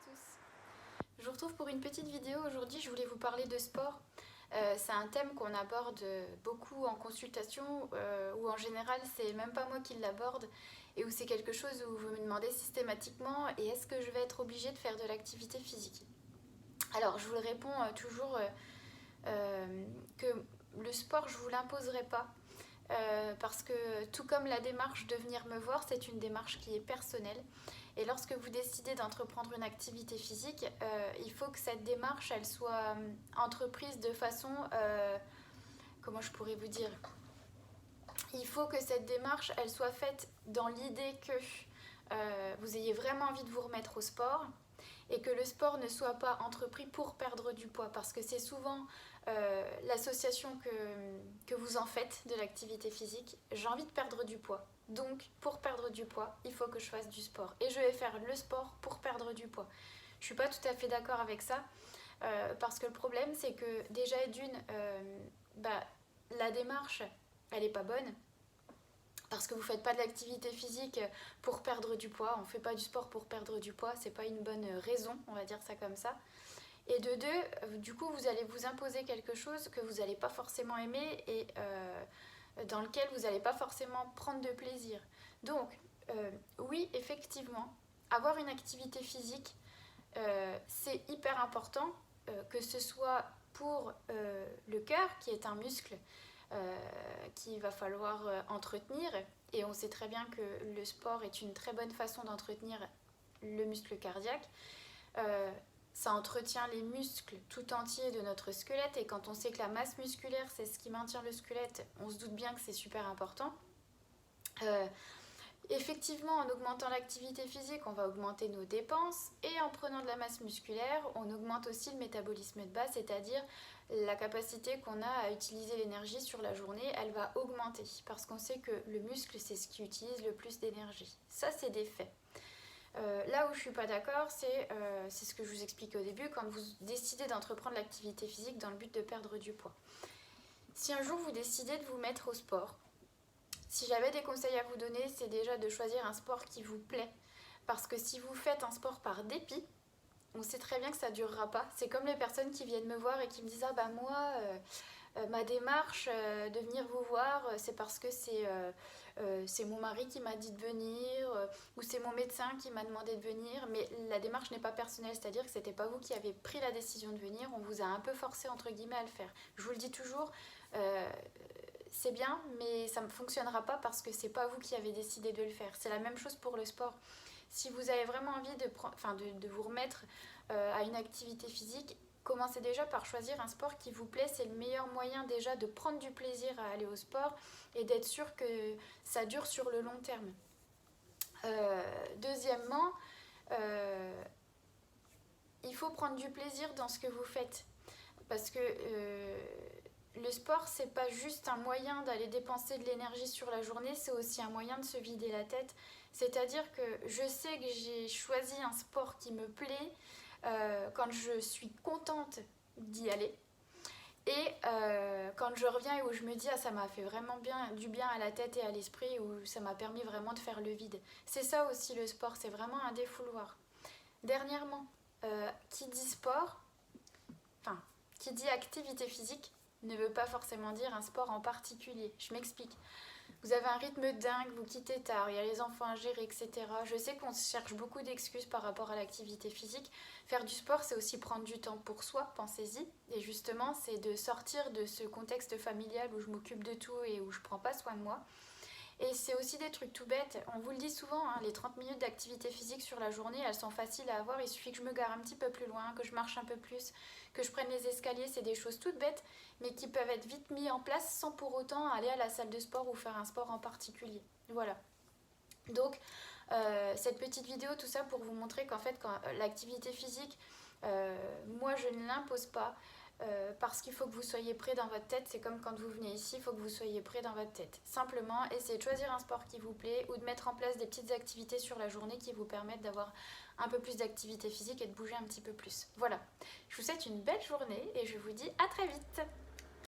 tous. Je vous retrouve pour une petite vidéo. Aujourd'hui, je voulais vous parler de sport. C'est un thème qu'on aborde beaucoup en consultation, ou en général, c'est même pas moi qui l'aborde, et où c'est quelque chose où vous me demandez systématiquement, et est-ce que je vais être obligée de faire de l'activité physique? Alors, je vous le réponds toujours que le sport, je vous l'imposerai pas. Parce que tout comme la démarche de venir me voir, c'est une démarche qui est personnelle. Et lorsque vous décidez d'entreprendre une activité physique, il faut que cette démarche, elle soit entreprise de façon... comment je pourrais vous dire? Il faut que cette démarche, elle soit faite dans l'idée que vous ayez vraiment envie de vous remettre au sport et que le sport ne soit pas entrepris pour perdre du poids. Parce que c'est souvent l'association que vous en faites de l'activité physique. J'ai envie de perdre du poids. Donc, pour perdre du poids, il faut que je fasse du sport. Et je vais faire le sport pour perdre du poids. Je ne suis pas tout à fait d'accord avec ça. Parce que le problème, c'est que déjà, la démarche, elle n'est pas bonne. Parce que vous ne faites pas de l'activité physique pour perdre du poids. On ne fait pas du sport pour perdre du poids. C'est pas une bonne raison, on va dire ça comme ça. Et de deux, du coup, vous allez vous imposer quelque chose que vous n'allez pas forcément aimer et dans lequel vous n'allez pas forcément prendre de plaisir. Donc, oui, effectivement, avoir une activité physique, c'est hyper important, que ce soit pour le cœur, qui est un muscle qu'il va falloir entretenir. Et on sait très bien que le sport est une très bonne façon d'entretenir le muscle cardiaque. Ça entretient les muscles tout entiers de notre squelette, et quand on sait que la masse musculaire, c'est ce qui maintient le squelette, on se doute bien que c'est super important. Effectivement, en augmentant l'activité physique, on va augmenter nos dépenses, et en prenant de la masse musculaire, on augmente aussi le métabolisme de base, c'est-à-dire la capacité qu'on a à utiliser l'énergie sur la journée, elle va augmenter, parce qu'on sait que le muscle, c'est ce qui utilise le plus d'énergie. Ça, c'est des faits. Là où je ne suis pas d'accord, c'est ce que je vous expliquais au début, quand vous décidez d'entreprendre l'activité physique dans le but de perdre du poids. Si un jour vous décidez de vous mettre au sport, si j'avais des conseils à vous donner, c'est déjà de choisir un sport qui vous plaît. Parce que si vous faites un sport par dépit, on sait très bien que ça ne durera pas. C'est comme les personnes qui viennent me voir et qui me disent « Ah bah moi, ma démarche de venir vous voir, c'est parce que c'est mon mari qui m'a dit de venir, ou c'est mon médecin qui m'a demandé de venir. » Mais la démarche n'est pas personnelle, c'est-à-dire que ce n'était pas vous qui avez pris la décision de venir, on vous a un peu forcé entre guillemets à le faire. Je vous le dis toujours, c'est bien, mais ça ne fonctionnera pas parce que c'est pas vous qui avez décidé de le faire. C'est la même chose pour le sport. Si vous avez vraiment envie de vous remettre à une activité physique, commencez déjà par choisir un sport qui vous plaît. C'est le meilleur moyen déjà de prendre du plaisir à aller au sport et d'être sûr que ça dure sur le long terme. Deuxièmement, il faut prendre du plaisir dans ce que vous faites. Parce que le sport, c'est pas juste un moyen d'aller dépenser de l'énergie sur la journée, c'est aussi un moyen de se vider la tête. C'est-à-dire que je sais que j'ai choisi un sport qui me plaît quand je suis contente d'y aller. Et quand je reviens et où je me dis « Ah, ça m'a fait vraiment du bien à la tête et à l'esprit », où ça m'a permis vraiment de faire le vide. C'est ça aussi le sport, c'est vraiment un défouloir. Dernièrement, qui dit sport, qui dit activité physique, ne veut pas forcément dire un sport en particulier. Je m'explique. Vous avez un rythme dingue, vous quittez tard, il y a les enfants à gérer, etc. Je sais qu'on cherche beaucoup d'excuses par rapport à l'activité physique. Faire du sport, c'est aussi prendre du temps pour soi, pensez-y. Et justement, c'est de sortir de ce contexte familial où je m'occupe de tout et où je prends pas soin de moi. Et c'est aussi des trucs tout bêtes. On vous le dit souvent, hein, les 30 minutes d'activité physique sur la journée, elles sont faciles à avoir. Il suffit que je me gare un petit peu plus loin, que je marche un peu plus, que je prenne les escaliers. C'est des choses toutes bêtes, mais qui peuvent être vite mises en place sans pour autant aller à la salle de sport ou faire un sport en particulier. Voilà. Donc, cette petite vidéo, tout ça pour vous montrer qu'en fait, l'activité physique, moi, je ne l'impose pas. Parce qu'il faut que vous soyez prêt dans votre tête. C'est comme quand vous venez ici, il faut que vous soyez prêt dans votre tête. Simplement, essayez de choisir un sport qui vous plaît ou de mettre en place des petites activités sur la journée qui vous permettent d'avoir un peu plus d'activité physique et de bouger un petit peu plus. Voilà, je vous souhaite une belle journée et je vous dis à très vite.